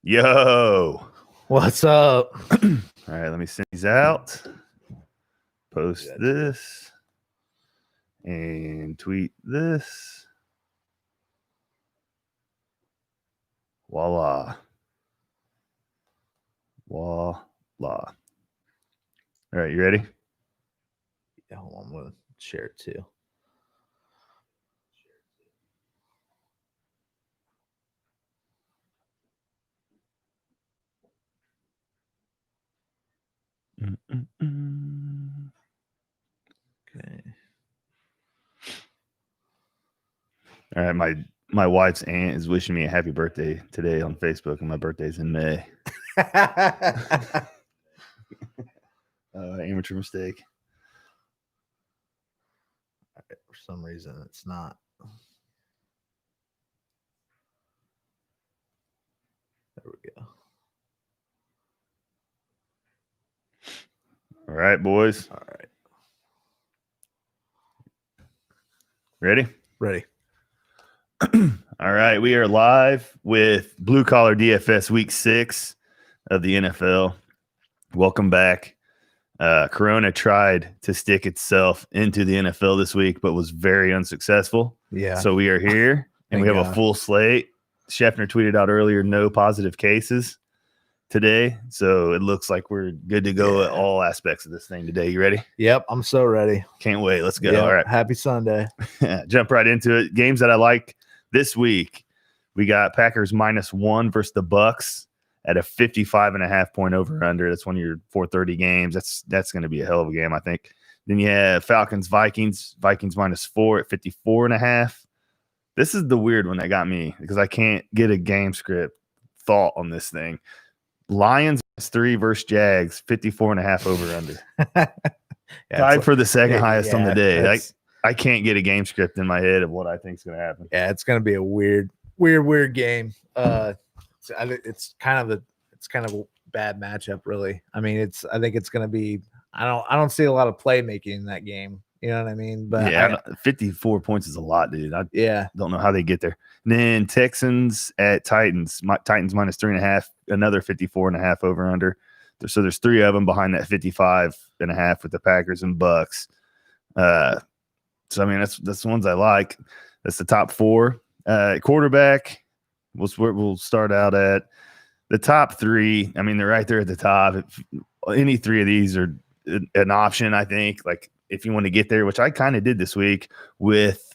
Yo. What's up? All right, let me send these out. Post this. And tweet this. Voila. Voila. All right, you ready? Yeah, hold on, I'm going to share it too. Okay. All right, my wife's aunt is wishing me a happy birthday today on Facebook, and my birthday's in May. Amateur mistake. For some reason, it's not. There we go. All right, boys. All right. Ready? Ready. All right, we are live with Blue Collar DFS Week 6 of the NFL. Welcome back. Corona tried to stick itself into the NFL this week, but was very unsuccessful. Yeah. So we are here, and we have a full slate. Scheffner tweeted out earlier, no positive cases today. So it looks like we're good to go at all aspects of this thing today. You ready? Yep, I'm so ready. Can't wait. Let's go. Yep, all right. Happy Sunday. Jump right into it. Games that I like this week. We got Packers -1 versus the Bucks at a 55.5 point over under. That's one of your 4:30 games. That's going to be a hell of a game, I think. Then you have Falcons Vikings -4 at 54.5. This is the weird one that got me because I can't get a game script thought on this thing. Lions -3 versus Jags 54.5 over under. Tied for the second highest on the day. I can't get a game script in my head of what I think is going to happen. Yeah, it's going to be a weird game. It's kind of a bad matchup, really. I mean, I think it's going to be. I don't see a lot of playmaking in that game. You know what I mean? But yeah, 54 points is a lot, dude. I don't know how they get there. And then Texans at Titans. Titans -3.5, another 54.5 over under. So there's three of them behind that 55.5 with the Packers and Bucks. So I mean that's the ones I like. That's the top four. Quarterback. We'll start out at the top three. I mean, they're right there at the top. Any three of these are an option, I think. Like if you want to get there, which I kind of did this week with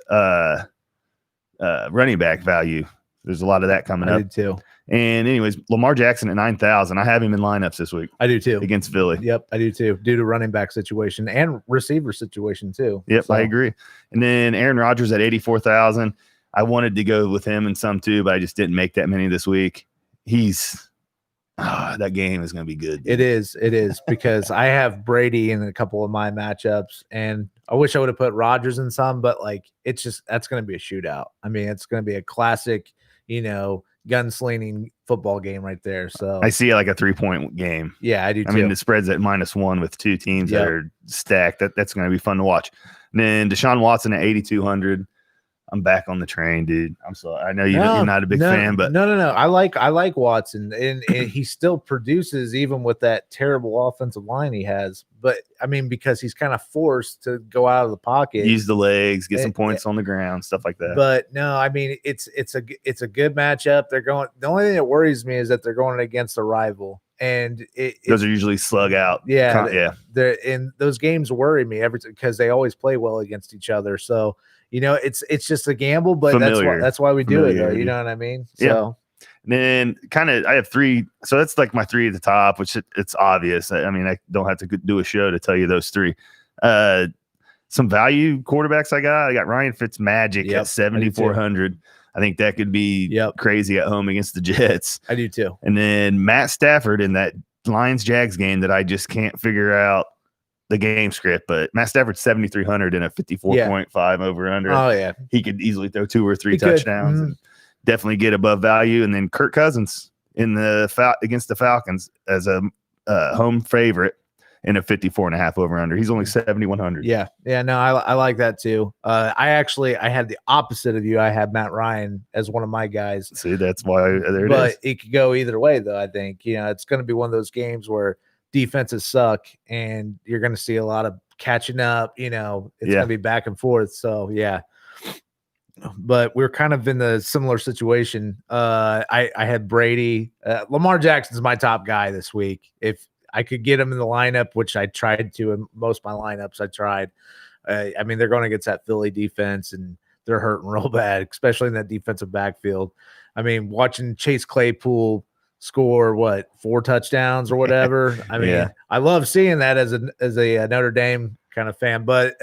running back value. There's a lot of that coming up. I did too. And anyways, Lamar Jackson at 9,000. I have him in lineups this week. I do too. Against Philly. Yep, I do too. Due to running back situation and receiver situation too. Yep, so. I agree. And then Aaron Rodgers at 84,000. I wanted to go with him in some too, but I just didn't make that many this week. That game is going to be good. Dude. It is because I have Brady in a couple of my matchups, and I wish I would have put Rodgers in some, but like that's going to be a shootout. I mean, it's going to be a classic, gunslinging football game right there. So I see like a 3-point game. Yeah, I do too. I mean, the spread's at -1 with two teams that are stacked. That's going to be fun to watch. And then Deshaun Watson at 8,200. I'm back on the train, dude. I'm sorry. I know you're not a big fan, but no. I like Watson, and he still produces even with that terrible offensive line he has. But I mean, because he's kind of forced to go out of the pocket, use the legs, get some points on the ground, stuff like that. But no, I mean, it's a good matchup. They're going. The only thing that worries me is that they're going against a rival, and those are usually slug out. Yeah. And those games worry me because they always play well against each other. So. It's just a gamble, but that's why we do it. Though, you know what I mean? So, yeah. And then I have three. So that's like my three at the top, which it's obvious. I mean, I don't have to do a show to tell you those three. Some value quarterbacks I got Ryan Fitzmagic at 7,400. I think that could be crazy at home against the Jets. I do too. And then Matt Stafford in that Lions-Jags game that I just can't figure out the game script, but Matt Stafford 7,300 in a 54.5 over under. Oh yeah, he could easily throw 2 or 3 touchdowns and definitely get above value. And then Kirk Cousins in against the Falcons as a home favorite in a 54.5 over under. He's only 7,100. Yeah. No, I like that too. I had the opposite of you. I had Matt Ryan as one of my guys. See, that's why there it is. But it could go either way, though. I think it's going to be one of those games where defenses suck, and you're going to see a lot of catching up. It's going to be back and forth. So yeah. But we're kind of in the similar situation. I had Brady. Lamar Jackson's my top guy this week. If I could get him in the lineup, which I tried to in most of my lineups, I tried. I mean, they're going against that Philly defense, and they're hurting real bad, especially in that defensive backfield. I mean, watching Chase Claypool score 4 touchdowns or whatever. I mean, I love seeing that as a Notre Dame kind of fan, but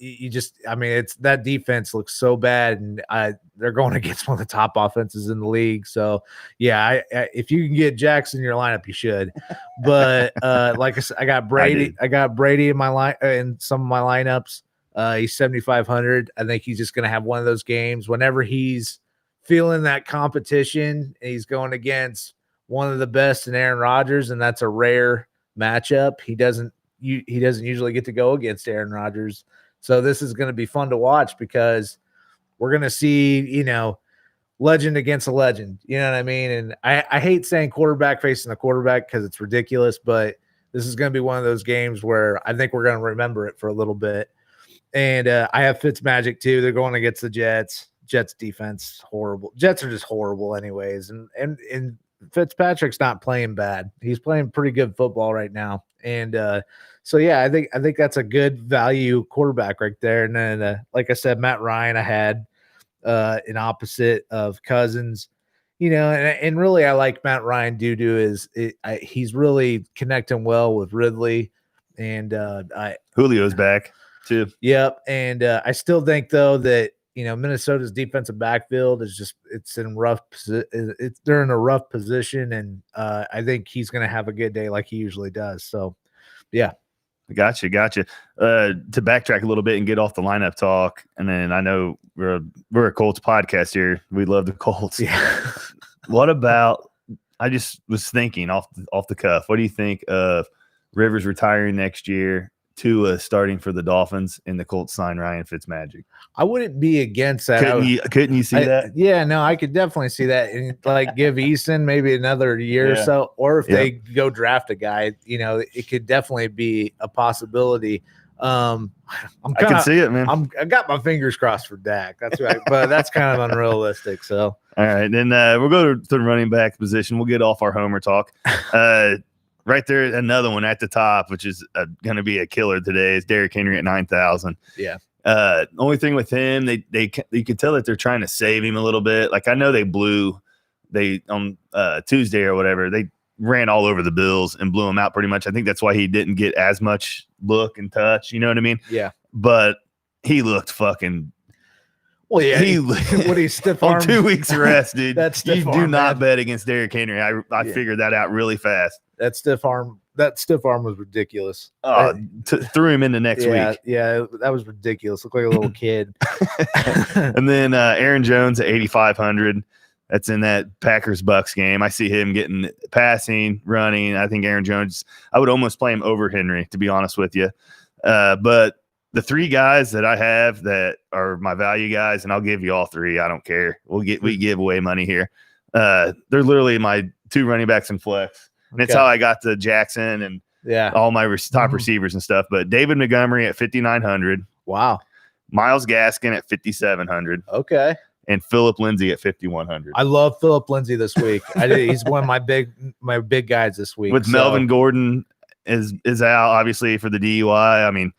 it's that defense looks so bad, and they're going against one of the top offenses in the league. So yeah, if you can get Jackson in your lineup, you should. But like I said, I got Brady. I got Brady in my line in some of my lineups. He's 7,500. I think he's just going to have one of those games whenever he's feeling that competition. He's going against one of the best in Aaron Rodgers, and that's a rare matchup. He doesn't usually get to go against Aaron Rodgers. So this is going to be fun to watch because we're going to see, legend against a legend. You know what I mean? And I hate saying quarterback facing the quarterback because it's ridiculous, but this is going to be one of those games where I think we're going to remember it for a little bit. And I have Fitzmagic too. They're going against the Jets. Jets defense, horrible. Jets are just horrible anyways. And Fitzpatrick's not playing bad. He's playing pretty good football right now. And so yeah, I think that's a good value quarterback right there. And then like I said, Matt Ryan, I had an opposite of Cousins, and really I like Matt Ryan due to he's really connecting well with Ridley, and Julio's back too. Yep. And I still think though that Minnesota's defensive backfield is they're in a rough position, and I think he's going to have a good day like he usually does. So, yeah. Gotcha. To backtrack a little bit and get off the lineup talk, and then I know we're a Colts podcast here. We love the Colts. Yeah. What about? I just was thinking off the cuff. What do you think of Rivers retiring next year? Tua starting for the Dolphins, and the Colts sign Ryan Fitzmagic. I wouldn't be against that. Couldn't you see that? Yeah, no, I could definitely see that. And give Eason maybe another year or so, or if they go draft a guy, it could definitely be a possibility. I can see it, man. I got my fingers crossed for Dak. That's right, but that's kind of unrealistic. So, all right, then we'll go to the running back position. We'll get off our homer talk. Right there, another one at the top, which is going to be a killer today, is Derrick Henry at 9,000. Yeah. Only thing with him, you can tell that they're trying to save him a little bit. Like I know they on Tuesday or whatever, they ran all over the Bills and blew him out pretty much. I think that's why he didn't get as much look and touch. You know what I mean? Yeah. But he looked fucking. Well, yeah, he's stiff arm on 2 weeks rest, dude. That's you do not bet against Derrick Henry. I figured that out really fast. That stiff arm was ridiculous. Threw him into next week. Yeah, that was ridiculous. Looked like a little kid. And then Aaron Jones at 8,500. That's in that Packers-Bucks game. I see him getting passing, running. I think Aaron Jones, I would almost play him over Henry, to be honest with you. But the 3 guys that I have that are my value guys, and I'll give you all 3. I don't care. We give away money here. They're literally my 2 running backs and flex. And that's how I got to Jackson and all my top receivers and stuff. But David Montgomery at 5,900. Wow. Myles Gaskin at 5,700. Okay. And Phillip Lindsay at 5,100. I love Phillip Lindsay this week. He's one of my big guys this week. With Melvin Gordon is out, obviously, for the DUI. I mean,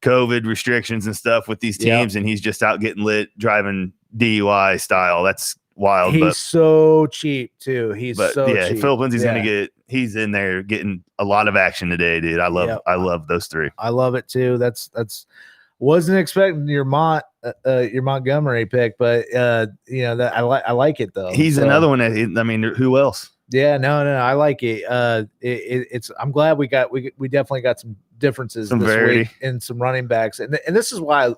COVID restrictions and stuff with these teams, and he's just out getting lit, driving DUI style. That's wild. He's so cheap too. He's so cheap. Phillip Lindsay's he's in there getting a lot of action today, dude. I love those 3. I love it too. That's wasn't expecting your Montgomery pick, but that I like it though. He's another one that, I mean, who else? Yeah, no, I like it. It's I'm glad we definitely got some differences this week in some running backs, and this is why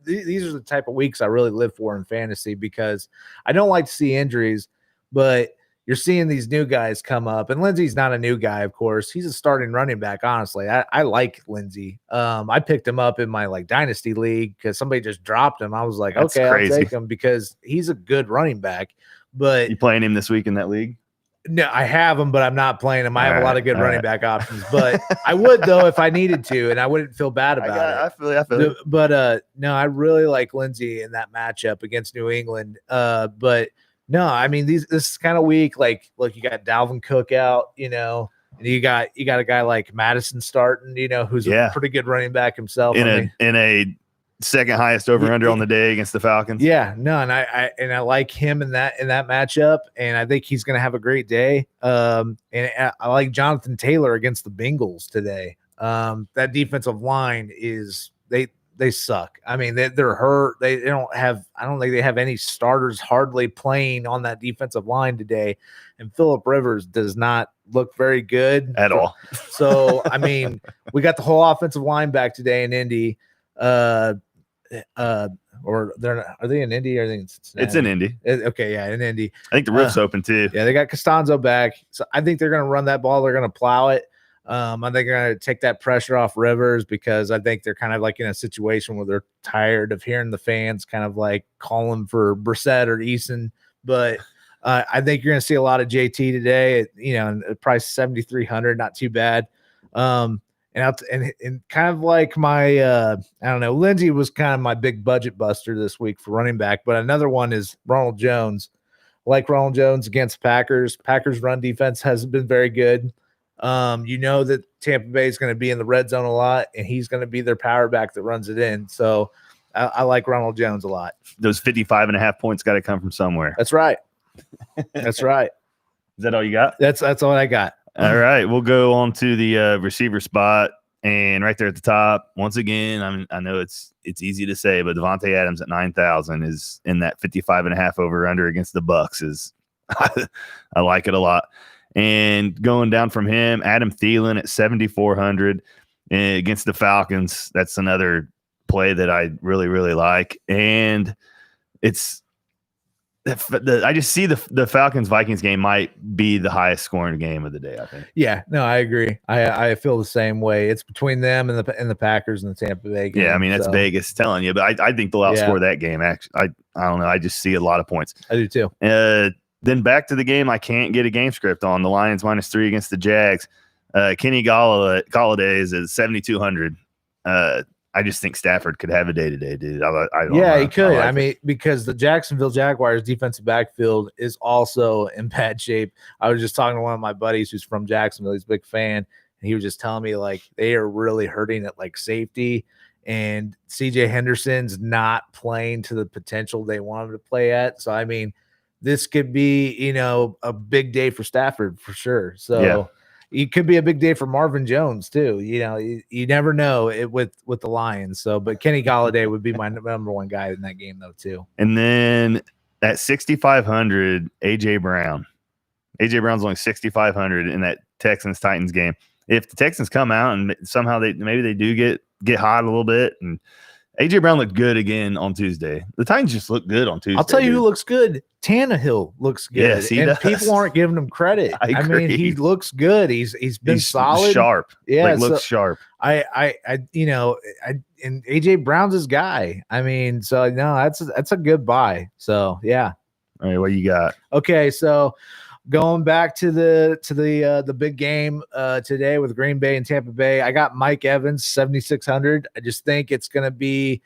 these are the type of weeks I really live for in fantasy, because I don't like to see injuries, but you're seeing these new guys come up, and Lindsey's not a new guy, of course. He's a starting running back, honestly. I like Lindsey. I picked him up in my like dynasty league because somebody just dropped him. I was like, That's okay, crazy. I'll take him because he's a good running back. But You playing him this week in that league? no, I have him, but I'm not playing him. I have a lot of good running right. back options, but I would though if I needed to, and I wouldn't feel bad about it. I feel it. But no, I really like Lindsey in that matchup against New England. But no, I mean this is kind of weak. Like, look, you got Dalvin Cook out, you know, and you got a guy like Madison starting, you know, who's a pretty good running back himself. In a second highest over under on the day against the Falcons. Yeah, no, and I like him in that matchup, and I think he's going to have a great day. And I like Jonathan Taylor against the Bengals today. That defensive line is they suck. I mean, they're hurt. They don't have. I don't think they have any starters hardly playing on that defensive line today. And Phillip Rivers does not look very good at all. So I mean, we got the whole offensive line back today in Indy. Or are they in Indy or are they in Cincinnati? It's in Indy. Okay, yeah, in Indy. I think the roof's open too. Yeah, they got Costanzo back. So I think they're going to run that ball. They're going to plow it. I think they're going to take that pressure off Rivers because I think they're kind of like in a situation where they're tired of hearing the fans kind of like calling for Brissett or Eason. But I think you're going to see a lot of JT today. You know, price 7,300, not too bad. And kind of like my, I don't know, Lindsey was kind of my big budget buster this week for running back, but another one is Ronald Jones. I like Ronald Jones against Packers. Packers run defense hasn't been very good. You know that Tampa Bay is going to be in the red zone a lot, and he's going to be their power back that runs it in. So I like Ronald Jones a lot. Those 55.5 points got to come from somewhere. That's right. That's right. Is that all you got? That's all I got. All right, we'll go on to the receiver spot, and right there at the top, once again, I know it's easy to say, but Devonte Adams at 9,000 is in that 55.5 over under against the Bucks. Is I like it a lot. And going down from him, Adam Thielen at 7,400 against the Falcons. That's another play that I really, really like. And it's I just see the Falcons Vikings game might be the highest scoring game of the day, I think. Yeah, no, I agree. I feel the same way. It's between them and the Packers and the Tampa Bay game. Yeah, I mean that's Vegas telling you, but I think they'll outscore that game. Actually, I don't know. I just see a lot of points. I do too. Then back to the game, I can't get a game script on the Lions -3 against the Jags. Kenny Golladay is at 7,200. I just think Stafford could have a day today, dude. I don't know. He could. I mean, because the Jacksonville Jaguars defensive backfield is also in bad shape. I was just talking to one of my buddies who's from Jacksonville. He's a big fan, and he was just telling me like they are really hurting at like safety, and CJ Henderson's not playing to the potential they want him to play at. So I mean, this could be, you know, a big day for Stafford for sure. So it could be a big day for Marvin Jones too. You know, you never know it with the Lions. So, but Kenny Golladay would be my number one guy in that game though too. And then at 6,500, AJ Brown. AJ Brown's only 6,500 in that Texans Titans game. If the Texans come out and somehow they do get hot a little bit, and AJ Brown looked good again on Tuesday. The Titans just look good on Tuesday. I'll tell you who looks good. Tannehill looks good. Yes, he does. People aren't giving him credit. I mean, he looks good. He's been solid, sharp. Yeah, looks sharp. And AJ Brown's his guy. I mean, so no, that's a good buy. So yeah. All right, what you got? Okay, so going back to the big game today with Green Bay and Tampa Bay, I got Mike Evans 7,600. I just think it's going to be.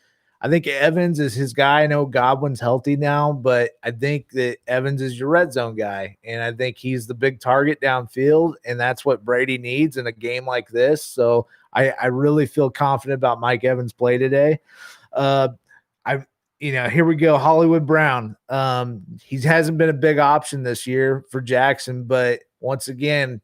I think Evans is his guy. I know Godwin's healthy now, but I think that Evans is your red zone guy, and I think he's the big target downfield, and that's what Brady needs in a game like this. So I really feel confident about Mike Evans' play today. Here we go. Hollywood Brown. He hasn't been a big option this year for Jackson, but once again,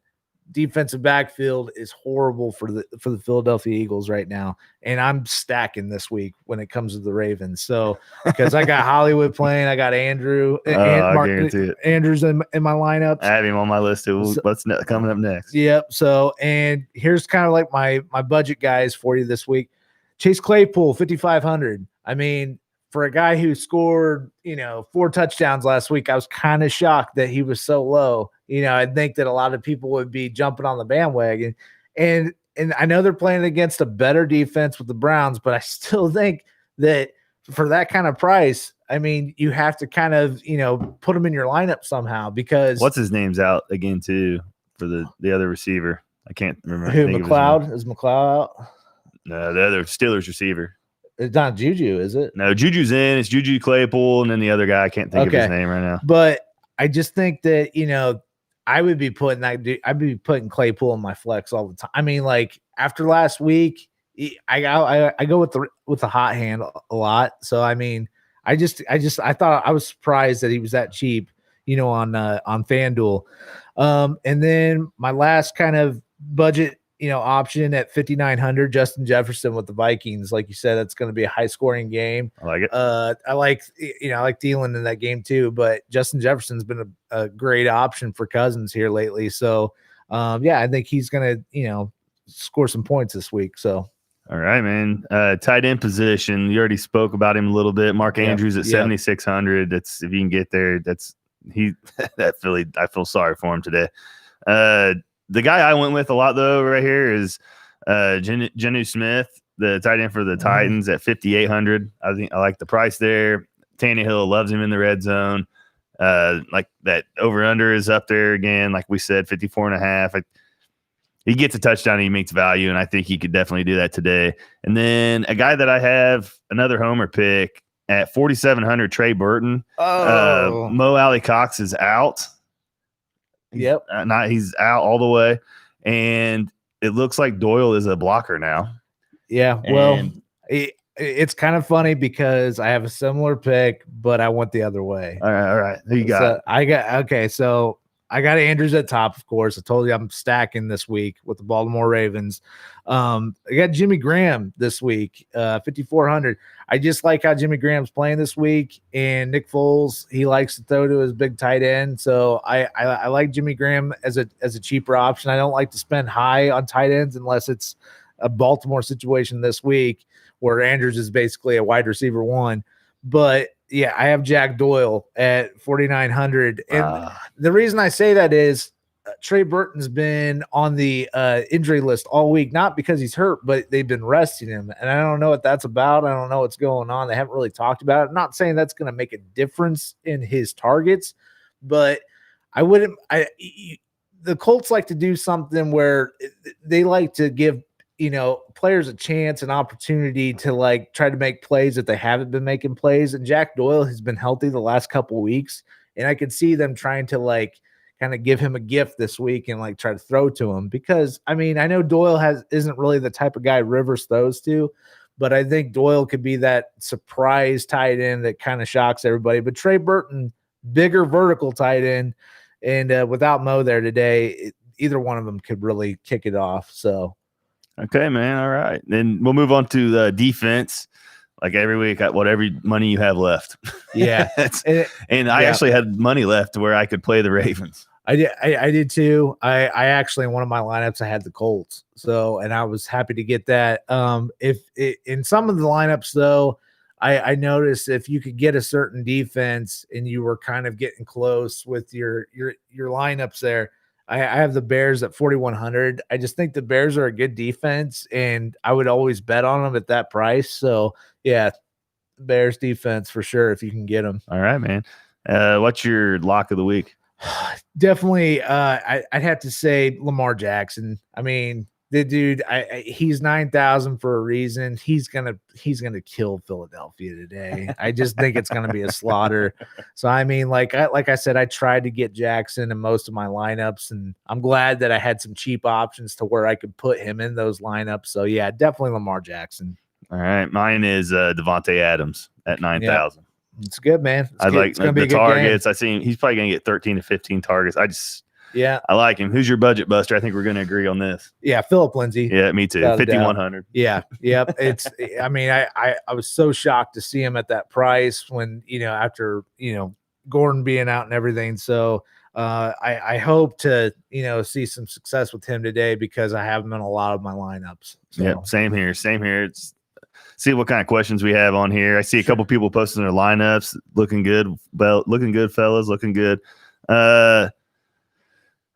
defensive backfield is horrible for the Philadelphia Eagles right now. And I'm stacking this week when it comes to the Ravens. So because I got Hollywood playing, I got Andrew guarantee it. Andrews in my lineup. I have him on my list too. What's coming up next? Yep. So, and here's kind of like my budget guys for you this week. Chase Claypool, 5,500. I mean, for a guy who scored, 4 touchdowns last week, I was kind of shocked that he was so low. I think that a lot of people would be jumping on the bandwagon. And I know they're playing against a better defense with the Browns, but I still think that for that kind of price, I mean, you have to kind of, put him in your lineup somehow because what's his name's out again too for the other receiver. I can't remember. Who, McLeod? Is McLeod out? No, the other Steelers receiver. It's not Juju, is it? No, Juju's in. It's Juju Claypool, and then the other guy, I can't think of his name right now. But I just think that, I would be putting Claypool in my flex all the time. I mean, like after last week, I go with the hot hand a lot. So I mean, I thought I was surprised that he was that cheap, on Fanduel. And then my last kind of budget, option at 5,900, Justin Jefferson with the Vikings. Like you said, that's going to be a high scoring game. I like it. I like Thielen in that game too, but Justin Jefferson's been a great option for Cousins here lately. So, I think he's going to, score some points this week. So, all right, man. Tight end position. You already spoke about him a little bit. Mark Andrews at 7,600. That's if you can get there. That Philly. I feel sorry for him today. The guy I went with a lot though right here is Genu Smith, the tight end for the Titans at 5,800. I think I like the price there. Tannehill loves him in the red zone. Like that over under is up there again. Like we said, 54.5. He gets a touchdown, he makes value, and I think he could definitely do that today. And then a guy that I have, another homer pick at 4,700, Trey Burton. Mo Alley Cox is out. Yep. He's out all the way. And it looks like Doyle is a blocker now. Yeah. Well, it's kind of funny because I have a similar pick, but I went the other way. All right. Who you got? So I got Andrews at top, of course. I told you I'm stacking this week with the Baltimore Ravens. I got Jimmy Graham this week, 5,400. I just like how Jimmy Graham's playing this week, and Nick Foles, he likes to throw to his big tight end. So I like Jimmy Graham as a cheaper option. I don't like to spend high on tight ends unless it's a Baltimore situation this week where Andrews is basically a wide receiver one. But yeah, I have Jack Doyle at 4,900. And the reason I say that is Trey Burton's been on the injury list all week, not because he's hurt, but they've been resting him. And I don't know what that's about. I don't know what's going on. They haven't really talked about it. I'm not saying that's going to make a difference in his targets, but the Colts like to do something where they like to give players a chance, an opportunity to like try to make plays that they haven't been making plays. And Jack Doyle has been healthy the last couple of weeks. And I could see them trying to like kind of give him a gift this week and like try to throw to him because I mean, I know Doyle isn't really the type of guy Rivers throws to, but I think Doyle could be that surprise tight end that kind of shocks everybody. But Trey Burton, bigger vertical tight end. And without Mo there today, either one of them could really kick it off. So, okay, man. All right. Then we'll move on to the defense. Like every week, whatever money you have left. Yeah. And I actually had money left to where I could play the Ravens. I did too. I actually, in one of my lineups, I had the Colts. So, and I was happy to get that. In some of the lineups though, I noticed if you could get a certain defense and you were kind of getting close with your lineups there, I have the Bears at 4,100. I just think the Bears are a good defense, and I would always bet on them at that price. So, yeah, Bears defense for sure if you can get them. All right, man. What's your lock of the week? Definitely, I'd have to say Lamar Jackson. I mean, the dude, he's 9,000 for a reason. He's gonna kill Philadelphia today. I just think it's gonna be a slaughter. So I mean, like I said, I tried to get Jackson in most of my lineups, and I'm glad that I had some cheap options to where I could put him in those lineups. So yeah, definitely Lamar Jackson. All right, mine is Devonte Adams at 9,000. Yeah. It's good, man. I like the targets. I see he's probably gonna get 13 to 15 targets. I like him. Who's your budget buster? I think we're going to agree on this. Yeah, Philip Lindsay. Yeah, me too. 5,100. Yeah, yep. It's. I mean, I was so shocked to see him at that price when after Gordon being out and everything. So I hope to see some success with him today because I have him in a lot of my lineups. So. Yeah, same here. It's see what kind of questions we have on here. I see a couple people posting their lineups. Looking good, looking good, fellas. Looking good.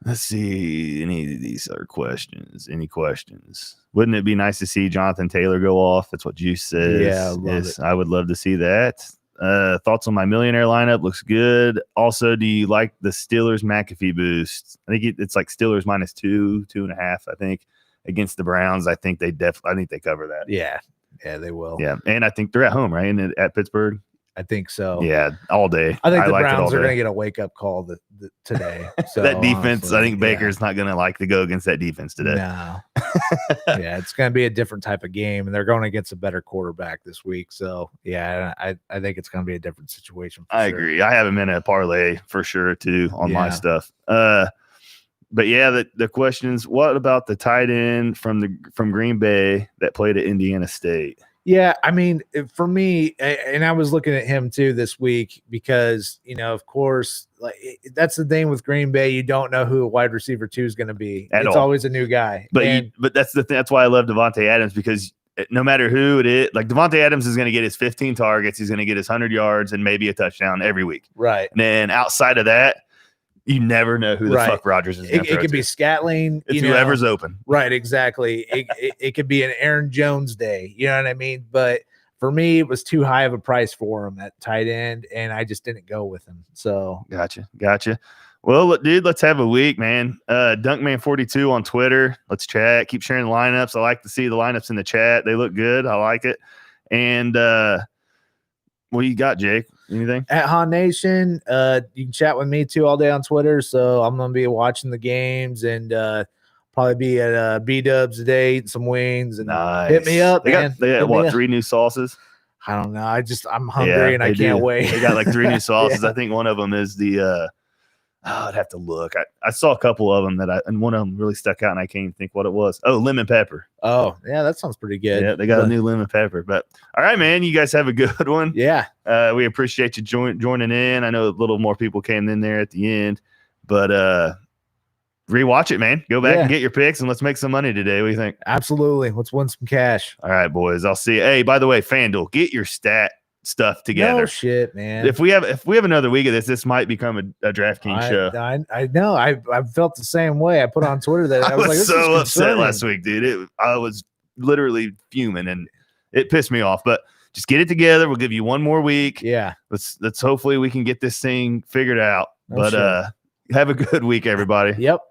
Let's see. Any of these are questions? Any questions? Wouldn't it be nice to see Jonathan Taylor go off? That's what Juice says. Yeah, I would love to see that. Thoughts on my millionaire lineup? Looks good. Also, do you like the Steelers McAfee boost? I think it's like Steelers -2, 2.5. I think against the Browns. I think they cover that. Yeah, they will. Yeah, and I think they're at home, right? And at Pittsburgh. I think so. Yeah, all day. I think the Browns are going to get a wake up call today. So that defense, honestly, I think Baker's not going to like to go against that defense today. No. Yeah, it's going to be a different type of game, and they're going against a better quarterback this week. So yeah, I think it's going to be a different situation. I agree. I have him in a parlay for sure too on my stuff. But yeah, the questions. What about the tight end from Green Bay that played at Indiana State? Yeah, I mean, for me, and I was looking at him too this week because, of course, like that's the thing with Green Bay. You don't know who a wide receiver 2 is going to be. It's always a new guy. But that's the thing. That's why I love Devonte Adams, because no matter who it is, like Devonte Adams is going to get his 15 targets. He's going to get his 100 yards and maybe a touchdown every week. Right. And then outside of that, you never know who the fuck Rodgers is going to throw. It could be Scatling. It's whoever's open. Right, exactly. It could be an Aaron Jones day. You know what I mean? But for me, it was too high of a price for him at tight end, and I just didn't go with him. So Gotcha. Well, dude, let's have a week, man. Dunkman 42 on Twitter. Let's chat. Keep sharing the lineups. I like to see the lineups in the chat. They look good. I like it. And what you got, Jake? Anything? At Hahn Nation, you can chat with me too all day on Twitter. So I'm gonna be watching the games and probably be at B-Dubs today, eating some wings, and hit me up. They got what, 3 new sauces? I don't know. I'm hungry and I can't wait. They got like 3 new sauces. I think one of them is the I'd have to look. I saw a couple of them and one of them really stuck out, and I can't even think what it was. Oh, lemon pepper. Oh, yeah, that sounds pretty good. Yeah, they got a new lemon pepper. But all right, man, you guys have a good one. Yeah. We appreciate you joining in. I know a little more people came in there at the end, but rewatch it, man. Go back and get your picks, and let's make some money today. What do you think? Absolutely. Let's win some cash. All right, boys. I'll see you. Hey, by the way, Fanduel, get your stat stuff together. No shit, man. If we have another week of this might become a DraftKings show. I know. I felt the same way. I put on Twitter that I was like, so upset last week, dude. I was literally fuming, and it pissed me off. But just get it together. We'll give you one more week. Yeah. Let's hopefully we can get this thing figured out. Have a good week, everybody. Yep.